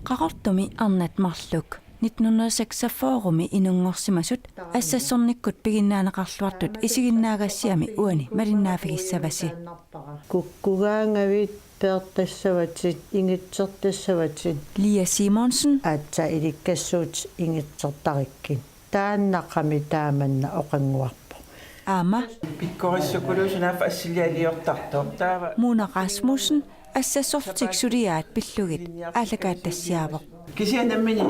Qaqortumi arnat marluk 1906 inungorsimasut assassornikkut piginnaanaqarluartut isiginnaagassiami uani malinnaafigissavasi kukkugaangavit peertassavatit ingitsertassavatit Lia Simonsen aatsa ilikassuut ingitsertarikkin taannaqami taamanna oqanguarpo Ama pikkorissukuluusunaaf assilialiortartoq taava Mona Rasmussen assassortiksuriaat pillugit aalakaattassiaavoq kisianammini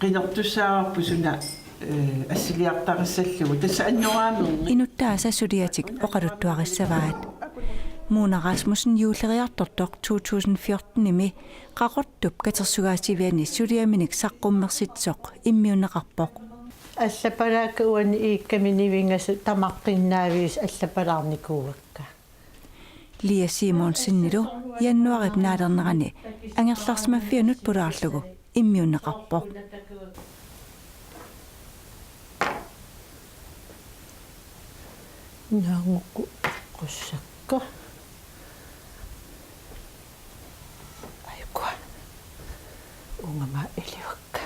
qinortussaarpusuna assiliartarissallugu tassa annoraami inuttaasa suliatik oqaluttuarissavaat Mona Rasmussen juuleriartortoq 2014 imi qaqortup katersugaasiviani suliaminik saqqummersitsoq immiunneqarpoq allapalaaka uani iikkaminivingasu tamaqqinnaavис allapalaarnikuugakka Lia Simonsen nilu januarip naalernerani angerlarsmaffianut pulaarlugu immiunneqarpoq naangukku qussakka aikua ungama iliwakka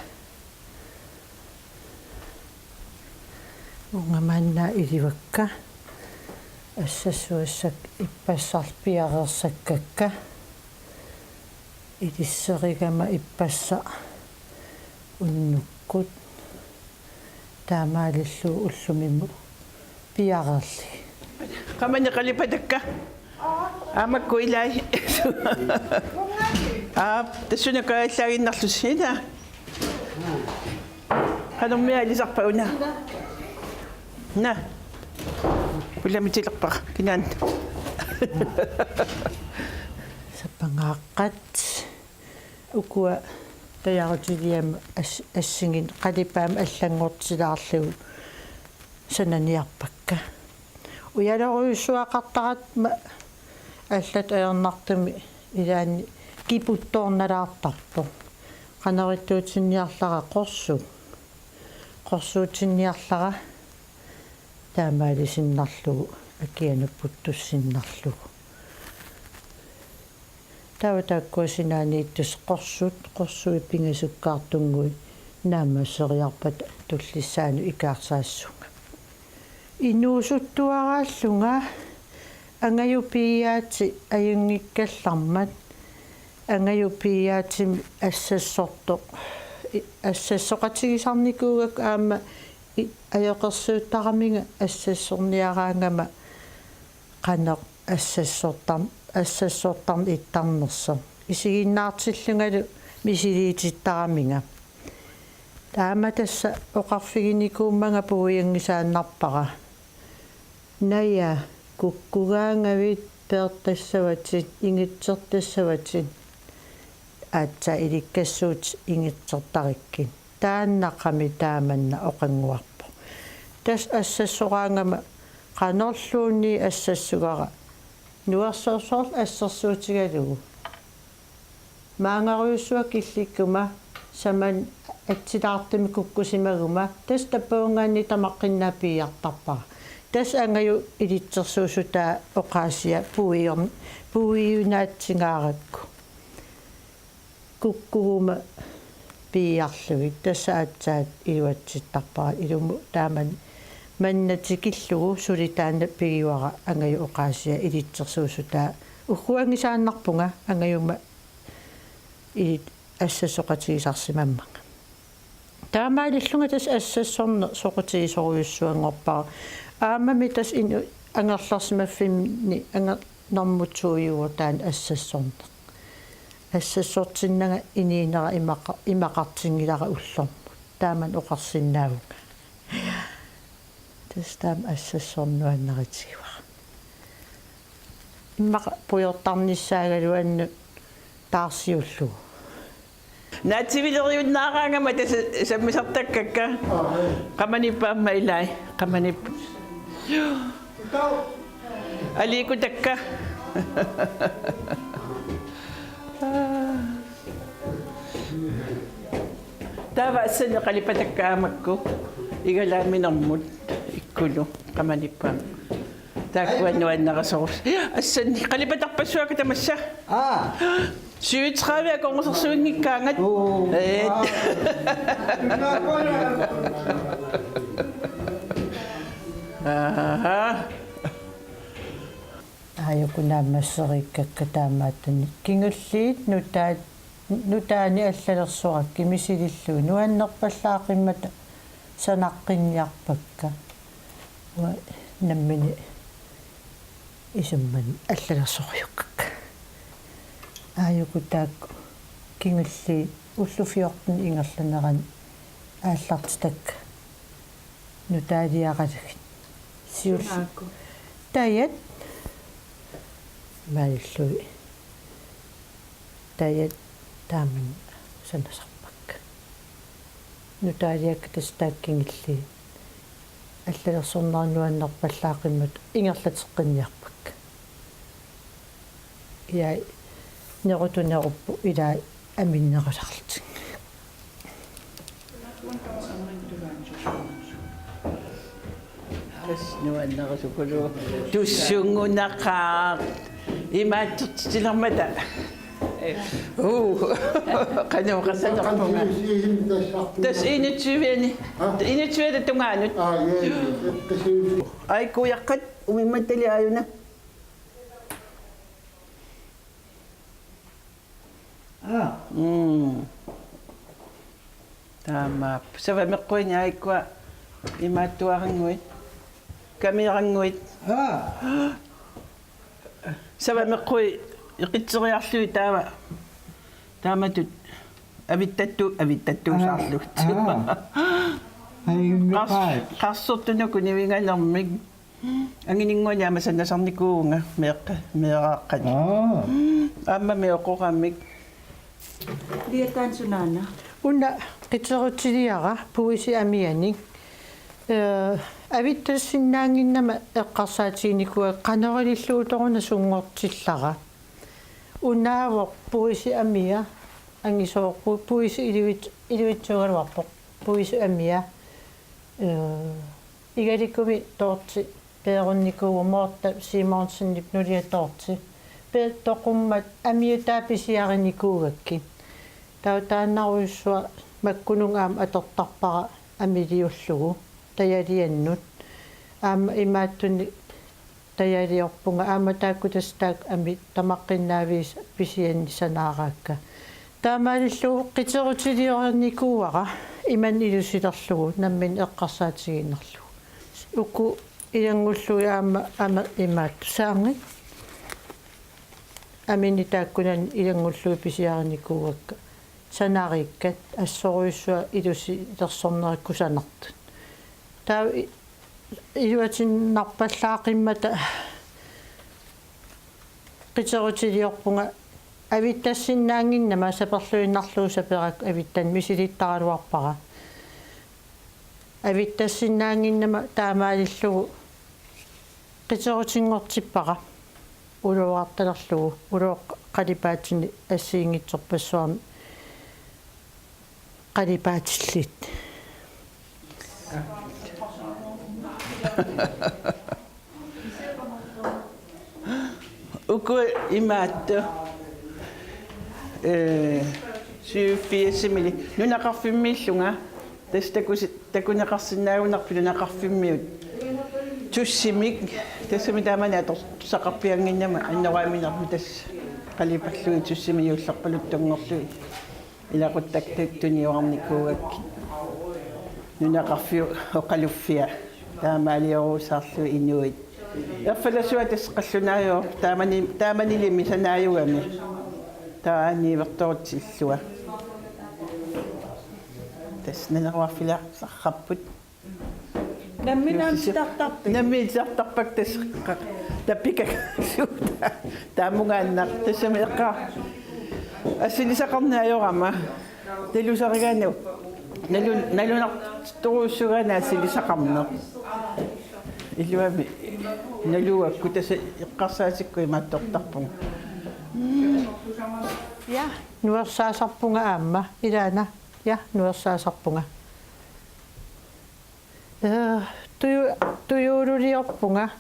ungamanna iliwakka assassuassak ippassarpiareersakkakka ilisserigama ippassa unnukkut taamaalillu ullumimu piarerli qamani qalipatakka amakku ilai tassuna kaallaginnarlussina qanermia ilisarpauna na pullamitilerpa kinaan sapangaaqqat ukua tajarutiliam assingin qalipaam allangortilaarlugu sananiarpakka uyaloruissuaqartarat аллат аернартами илаани кипутторналаартарпо канаритуутинниарлара қорсуутинниарлара таамаалисиннарлугу акианаппуттуссиннарлугу таватаккуасинаанииттус қорсуи пингасуккаартунгуи наамассериарпат туллиссаану икаарсаассунга инуусуттуарааллунга ангаюпиаати аюнгиккаллармат ангаюпиаатим ассассоқатигисарникуугак аама аёқерсууттараминга ассассорниараангама қанеқ ассассортарн иттарнерсо исигиннаартиллунгалу мисилиититтараминга таама тасса оқарфигиникууммага пуиангисааннарпара ная kukkugaangavit peertassavatit ingitsertassavatit aatsa ilikassuut ingitsertarikkin taannaqami taamanna oqanguarpo tas assassoraangama qanorluunni assassugara nuarsoorsoorl assersuutigalugu maangaruussua killikkuma saman atsilaartimi kukkusimaguma tas tappuungaanni tamaqqinnapiiartarpara tas angaju ilitsersuusutaa oqaasia puiunaatsingaarakku kukkuguma piiarlugit tassa atsaat iluatsittarpara ilumu taaman mannatikillugu sulitaanna pigiwara angaju oqaasia ilitsersuusutaa ugguangisaannarpunga angajuma ilit assassoqatigisarsimammaga taamaalillunga tas assassorne soqutigisoruyussuangorpara aamami tas inu angerlarsmaffimni angernormutuujuutaan assassorne assassortinnaga iniinera imaqartingilara ullormu taaman oqarsinnaavuga tas taam assassornuannaritigiwara immaqa pujortarnissaagaluannu taarsiullugu naatsimileriunnaaraangama tasa sammisartakkakka qamanippaamma ilai qamanip alikutakka taava assani qalipatakkaamакку игалааминэрмут иккулу qamаниппаама тааккуаннуаннерасорус ассанни қалипатарпассуака тамасса 37 akongusarsuunngikkaangat. Ajukunaammasserikkakka taamaattani kingulliit nutaani аллалерсуаракки мисилиллуу нуаннерпаллаақиммата санаққинниарпакка уа наммини исуммани аллалерсориуккакка аажукутаакку кингулли уллуфиортни ингерланерани ааллартитакка нутаалиақалагит сиулли таят маллуи таят таамин санасарпакка нутаалиакка тастааккингилли аллалерсорнаарнуаннерпаллаақиммат ингерлатеққинниарпакка яа нерутунеруппу илаа аминнераларлутик Nuannerasukulu tussungunaqaa imaattertillermata qanuqassanerpunga tas initsuviani initsuviata tungaanut aikuyaqqat umimmattali aayuna taamaap savameqquini aikua imaattuaranguit камераннгуит савамеққуи иқитсериарлуи тааматут авиттаттуусаарлугт қарсортунуку нивингалермик ангинингуани саннасарникуунга меэрааққани аама меоқораммик Liataansunaana. уна қитсерутилиара пуиси амианик авиттассиннаангиннама эққарсаатигникуа канерилиллууторуна сунгортиллара унаавоқ пуиси амиа ангисоорпу пуиси иливитсугалуарпоқ пуиси амиа игаликкуми тоорти пеерунникууа моорта симонсиннип нулиаторти пе тоқуммат амиутаа писиариникуугакки таутааннаруйуссуа маккунунгаам атортарпара амилиуллугу таялианнут аама имааттуни таялиорпунга аама тааккутастаак ами тамаққиннаавис писианни санаараакка таамаалиллу қитерутилиорникууара иман илусилерлугу наммин эққарсаатигиннерлугу уку илангуллуи аама имаатту саанги амини тааккунан илангуллуи писиарникуугакка санаариккат ассоруйуссуа илусилерсорнериккусанартут таа илуатиннарпаллаақиммата қитерутилиорпунга авиттассиннаангиннама саперлуиннарлуу саперак авиттан мисилиттаралуарпара авиттассиннаангиннама таамаалиллугу қитерутингортиппара улуарталерлугу улуоқ қалипаатини ассиингитсорпассуарми қалипаатиллит uku imaattu syyffiassimili nunaqarfimmillunga takunaqarsinnaagunarpilu naqarfimmiut tussimik tassami taamani atortusaqarpianginnama annoraaminermu tass qalipallui tussimiuullerpaluttunngorlui ilaquttaktuttuniornikuugakki nunaqarfiu oqaluffia taamaaliorussaarlui inuit erfalasua tasqallunaayoo taamanilimi sanaayugami taaniivertorutillua tasnanerwaffila sarrapput наммиисартарпак тас таппикак суута таамунгааннар тассами эққаа ассилисақарнаайорама талусаригану налунартуруссугана ассилисақарнер илуами налуакку тас эққарсаатикку имааттортарпунга я нуерсаасарпунга аама илаана я нуерсаасарпунга туйуулулиорпунга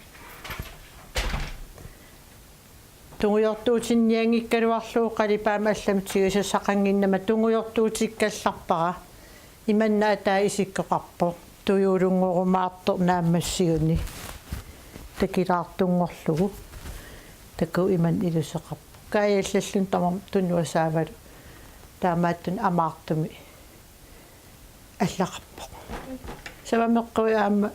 тунгуйортуутинниангиккалуарлуу қалипаама алламтигисассақангиннама тунгуйортуутиккалларпара иманна атаа исиккоқарпо туйуулунгорумаартор нааммассигуни такилаартунгорлугу таку иман илусеқарпо каяллаллун тамам тунуасаавалу таамааттун амаартуми аллақарпо савамеққуи аама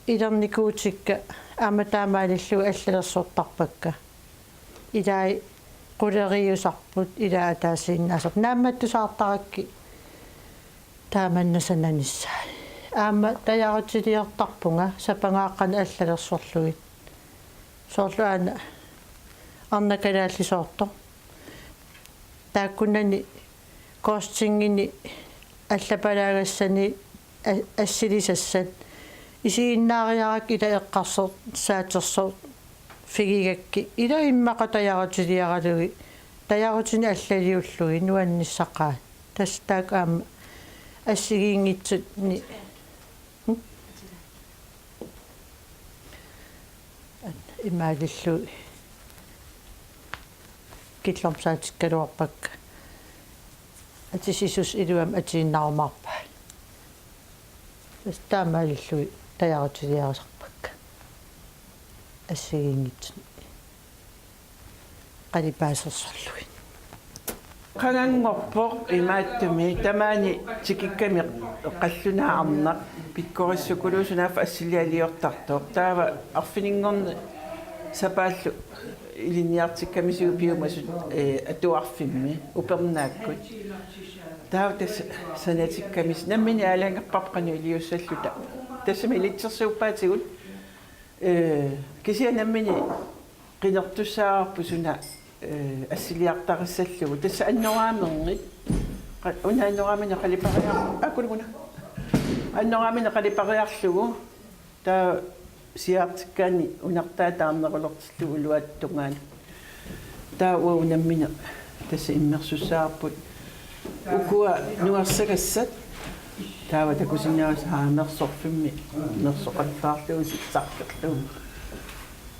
илерникуутикка аама таамаалиллуи аллалерсуортарпакка илаи quleriusarput ila ataasiinnaasaq naammattusaartarакки тааманнасананissaa аама таярутилиортарпунга сапангааққана аллалерсорлугит соорлуана арнакалааллисоорто тааккунани костингини аллапалаагассани ассилисассат исииннаариарак ила эққарсер саатерсор фигигакки ила иммақа таярутилиаралуги таярутини аллалиуллуги нуанниссақаа тастаак аама ассигиингитсут ни имаалиллуи киллорсаатиккалуарпакка атисисус илуам атииннарумаарпа тастаамаалиллуи таярутилиарасарпакка ассигиингитсут қалипаасерсорлуи qangangorpoq imaаттumi tamaani tikikkammi qallunaarnaq pikkorissukulusunaaf assilialiortartoq taava arfininngerni sapaallu iliniartikkamisiu piumasut atuarfimmi upernaakkut taava tas sanatikkamis nammini aalangapparqanu iliussalluta tassami ilitsersuuppaatigut kisia nammini qinertussaarpusuna ассилиартарissаллугу тасса аннораамернит унааннораамина қалипариар акулгуна аннораамина қалипариарлугу таа сиартиккаани унартаатаарнерулертиллугу луаттунгаана таа уунаммина тасса иммерсуссаарпут укуа нуарсагассат таава такусиннаас хаамерсорфимми нерсоқаллаарлугу ситсартерлугу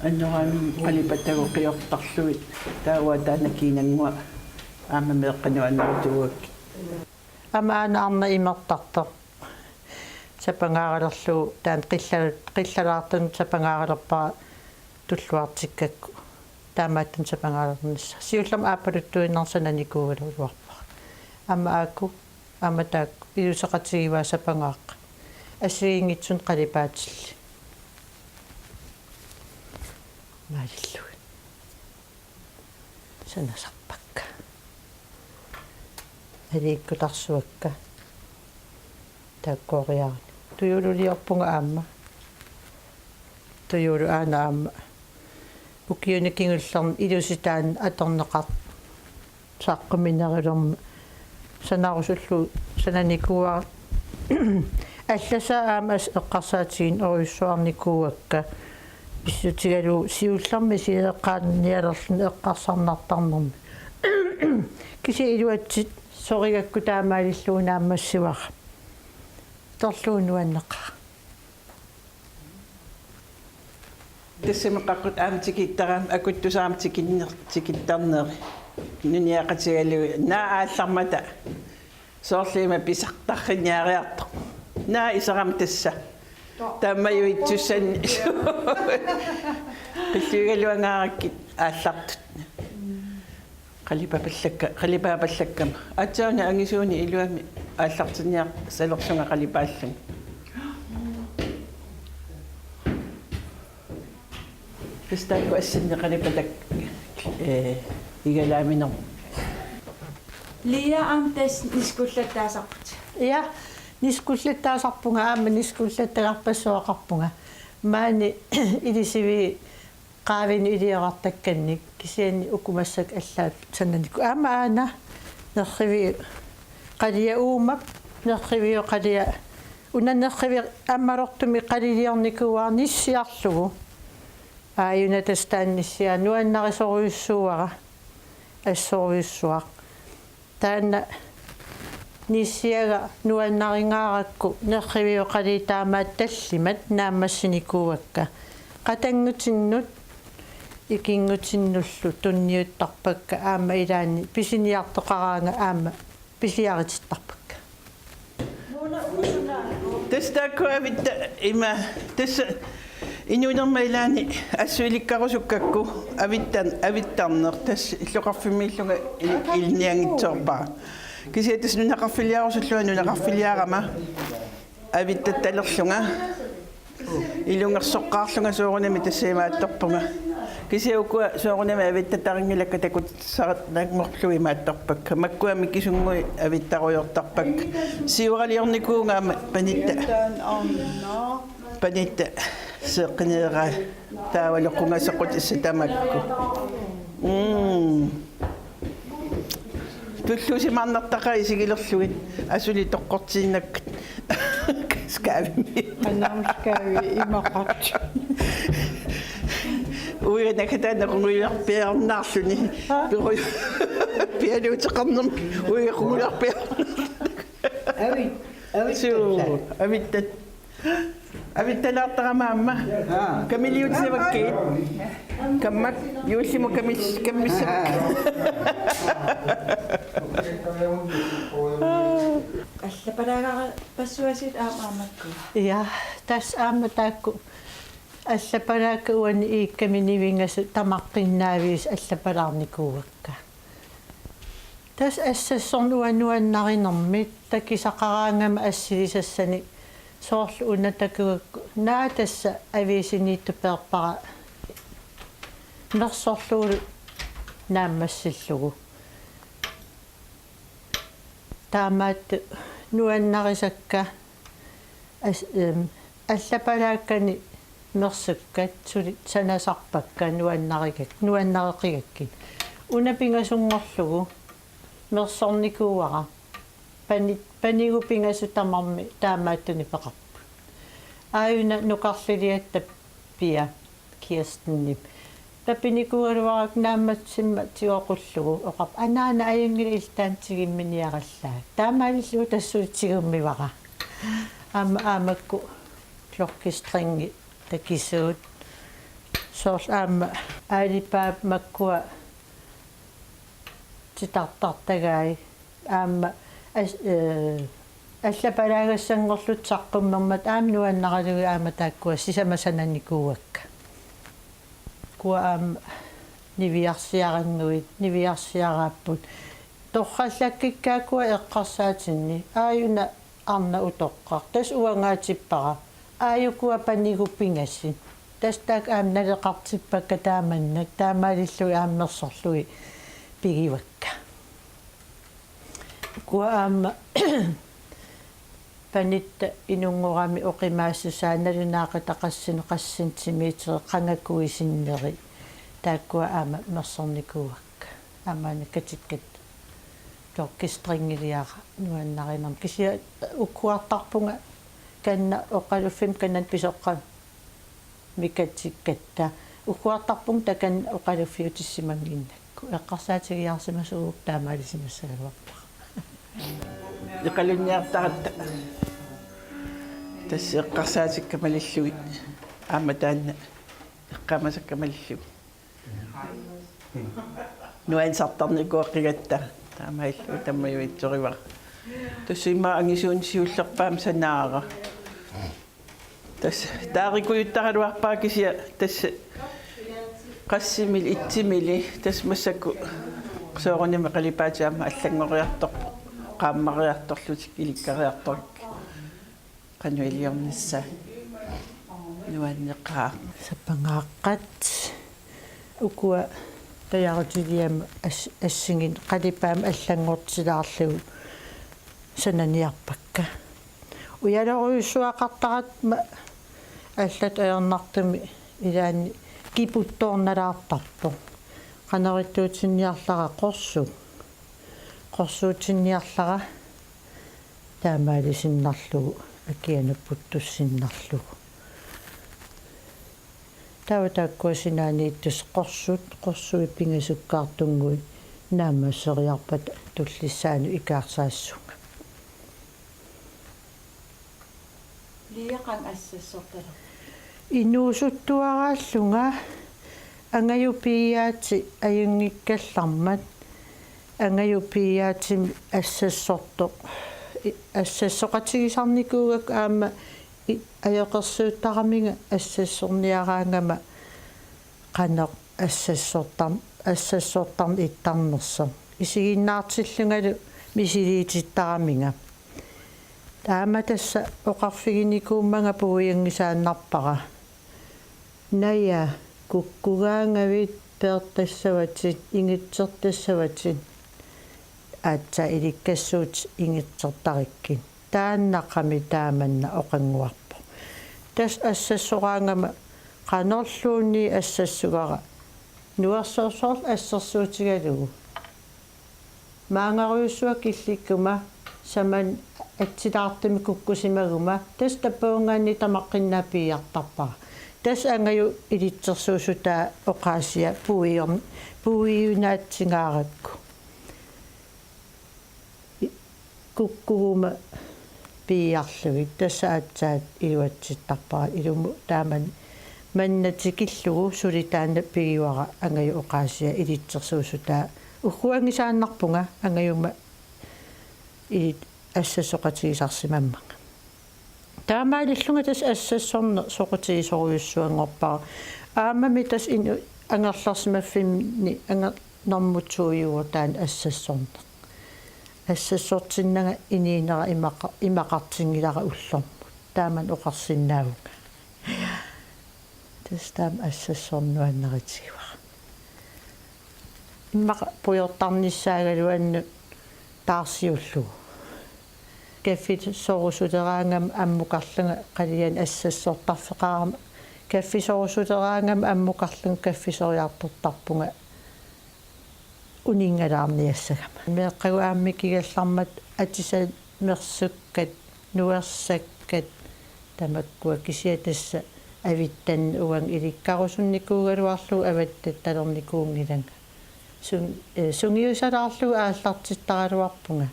аннораамин қалипатагу қиортарлуит таава таанакинангуа аама меэққануаннартуак амаана арна имертартар сапангааралерлу таан қиллалаартун сапангааралерпаа туллуартиккакку таамааттун сапангаарернисса сиуллам аапалуттуиннарсананикуугалуарпа ама аакку ама таакку илусеқатигиваа сапангааққа ассигингитсун қалипаатилли малиллуи санасарпакка аликкутарсуакка таккориарни туйулулиорпунга аама туйулу аана аама укиуникингуллерни илуситаан аторнеқар саққуминерилерми санарусуллу сананикуа алласа аама эққарсаатигин оруйссуарникууакка писсутигалу сиулларми сиеққаанниалерлни эққарсарнартарнерми киси илуатсит соригакку таамаалиллуунааммассуара торлуунуаннеқа тассамеқаққут аамтикиттараам акуттусаамтикиннертикиттарнери нуниақатигалуи наа ааллармата соорлима писартарриниариарто наа исарам тасса таммаюитсуссан qilluigaluangaarakki ааллартут qalipapallakкама атсауна ангисууни илуами ааллартинниар салерсунга qalipaalлун пистаку ассинни qalipatак игалааминер лия амтас нискуллаттаасарпут я нискуллаттаасарпунга аама нискуллаттагарпассуақарпунга маани илисиви qaavin iliorartakkannik kisiani ukumassak allaat sannanikku aama aana nerrivi qalia uumap nerrivi qalia unannerrivi ammalortumi qaliliornikuar nissiarlugu aayuna tastaannissia nuannarisoruissuara assoruissuaq taanna nissiaga nuannaringaarakku nerrivi qalitaamaat tallimat naammassinikuuakka qatanngutinnut икингутиннуллу тунниуттарпакка аама илаани писиниартоқараанга аама писиарититтарпакка тестакуавитта има тесса инуинермаилаани ассуиликкарусуккакку авиттарнер тасс иллоқарфимииллунга илниангитсоорпаа кисиатас нунақарфилиарусуллуа нунақарфилиарама авиттатталерлунга илунгерсоққаарлунга соорунами тассаимаатторпунга кисиукуа соорунами авиттатарингилакка такут сарат нагморлуи маатторпакка маккуами кисунгуи авиттаруйортарпак сиуралиорникуунгаама панитта сеқнеера таавалоқунгасеқут иссатамакку туллусимарнартақа исигилерлугит асули тоққортииннаккат скавими анаамскави имақат уи накатаанеқунгуиларпиарнаарлуни перу пиалуутеқарнерм уи қунгуларпиар авиттат авитталаартарамаамма камилиутсиваккит каммак юуллиму камиссак аллапалаагара пассуасит аамаамакку я тас аама таакку аллапалаакка уани ииккаминивингасу тамаққиннаавиис аллапалаарникуугакка тас ассассорнуаннуаннаринэрмит такисақараангама ассилисассани соорлу унатакугакку наатасса авиисинииттуперпара нерсорлугу нааммассиллугу таамаат нуаннарисакка аллапалааккани мерсуккат сули санасарпакка нуаннареқигакки унапингасунгорлугу мерсорникууара панигупингасу тамарми таамааттуни пеқарпу ааюна нукарлилиатта пиа кирстеннип тапиникуалуарак наамматсимма тиоқуллугу оқап анаана аюнгили илтаантигимминиараллаа таамаалиллугу тассуутсигуммивара аамакку клоккистринги такисуут соорл аама аалипаап маккуа титартартагаи аама аллапалаагассангорлутсарпуммермат аамнуаннаралуги аама тааккуа сисамасананикууакка куа аама нивиарсиарангуит нивиарсиарааппут торраллаккиккаакуа эққарсаатинни ааюна арна утоққар тас уангаатиппара ааюкуа панигуппингасси тас таак аамналеқартиппакка тааманнак таамаалиллуи ааммерсорлуи пигивакка куа аама панитта инунгорами оқимаассусааналунаақатақассину қассинтимиитер қангаккуисиннери тааккуа аама мерсорникууакка аамаана катиккат тоқкистрингилиара нуаннаринерм кисиа уккуартарпунга канна оқалуффим каннат писоққан микатиккатта уккуартарпун такан оқалуффиутиссимангиннакку эққарсаатигиарсимасуук таамаалисимассагалуарпа иқалунниартаратта тасс эққарсаатиккамалиллугит аама таанна эққамасаккамалиллуг нуансартарникуаққигатта таамаиллу таммаюитсоривара тассима ангисуун сиуллерпаам санаара тасс таарикуйуттаралуарпаа кисия тасс qassимил итсимили тасс массакку сооруними қалипаатиама аллангориарторпо qaammaриарторлутик иликкариарторик qanуилиорнisса нуаннеқаа сапангааққат укуа таярутилиама ассигин қалипаам аллангортилаарлугу сананиарпакка уялеруйуссуақартарат аллат аернартами илаани кипутторналаартарпо qanarituutinniarlara qorsuutinniarlara таамаалисиннарлугу акианаппуттуссиннарлугу таутаккуасинаани qorsuи пингасуккаартунгуи наамассериарпат туллиссаану икаарсаассунга лиақан ассассортала инуусуттуарааллунга ангаюпиаати аюнгиккаллармат ангаюпиаатим ассассорто ассассоқатигисарникуугак аама аёқерсууттарамига ассассорниараангама қанеқ ассассортарн иттарнерсо исигиннаартиллунгалу мисилиититтарамига таама тасса оқарфигиникууммага пуиангисааннарпара ная куккугаангавит пеэртассаватит ингитсертассаватит аатса иликкассуут ингитсертариккин тааннақами тааманна оқангуарпо тас ассассораангама qanorluunni assassugara nuarsoorsoorl assерsuutigalugu maangaruussua killikkuma saman atsilaartumi kukkusimaguma tas tappuungaanni tamaqqinnapiiartarpara tas angaju ilitsersuusutaa oqaasia puiunaatsingaarakku kukkuguma piiarlugit tassa atsaat iluatsittarpara ilumu taaman маннатикиллугу сулитаанна пигиуара ангаю оqaasia илитсерсуусутаа уггуангисааннарпунга ангаюма и ассассоқатигисарсимаммага таамаалиллунга тас ассассорна соқутигисоруйуссуангорпара аамами тас ину ангерларсимаффимни ангернэрмутсууйуа таан ассассорна ассассортиннага иниинера имақартингилара уллорму тааман оқарсиннаавуга тастам ассассорнуаннеритигуа имма пуйортарниссаагалуанну таарсиуллугу каффит сорусутераангам аммукарлунга қалиан ассассортарфеқарама каффи сорусутераангам аммукарлун каффисориартортарпунга унингалаарниассагама меэққагуаамми кигаллармат атиса мерсуккат нуерсаккат тамаккуа кисиатасса авиттан уан иликкарусунникуугалуарлу аваттат талерникуунгиланга сунгиусалаарлу ааллартиттаралуарпунга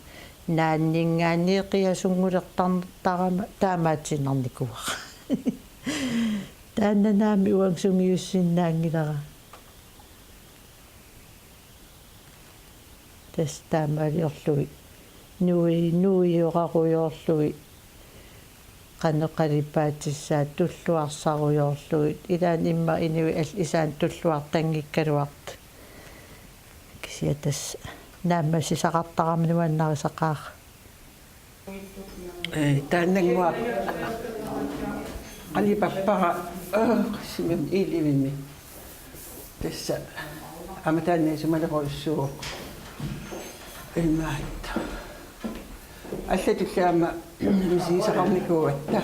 нааннингаанниэқиа сунгулертарнертарама таамаатсиннарникуа тааннанаами уан сунгиуссиннаангилара тастаамалиорлуи нуиораруйоорлуи qanneqalipaatissaa tulluarsarujoorluit ilaan imma inui al isaan tulluartangikkaluart kisiatas naammasisaqartaraminuannarisaqaar тааннангуа qalipappaqa qissimam iilivimmi tassa аматааниисумалеруйссуу илмаатта аллатуллаама мисисақарникууатта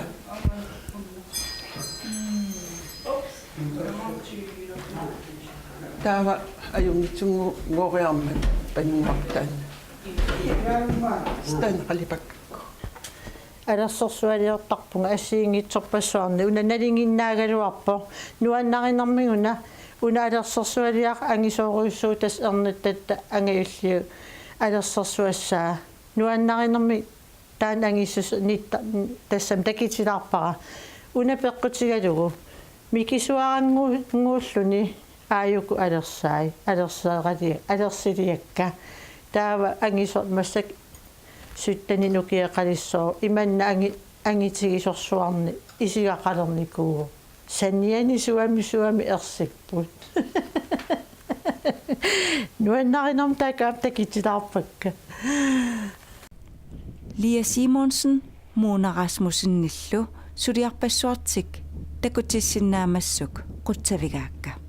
таава аюнгитсунгу ngoriarmat паннуартаан стан қалипакку алерсорсуалиортарпунга ассиингитсорпассуарни уна налингиннаагалуарпо нуаннаринэрмигуна уна алерсорсуалиар ангисооруйуссуу тас эрнаттатта ангиуллиу алерсорсуассаа нуаннаринэрми таан ангиссус нитта тассам такитилаарпара уна пеққутигалугу микисуарангууллуни ааюку алерсаи алерсаагалия алерсилиакка таава ангисор массак суттани нукиақалиссоо иманна ангитигисорсуарни исигақалерникуу санниани суами ерсиппут нуаннаринерм таакаап такитилаарпакка Lia Simonsen, Mona Rasmussen nillu, suliarpassuartik, takutissinnaamassuk, quttavigaakka.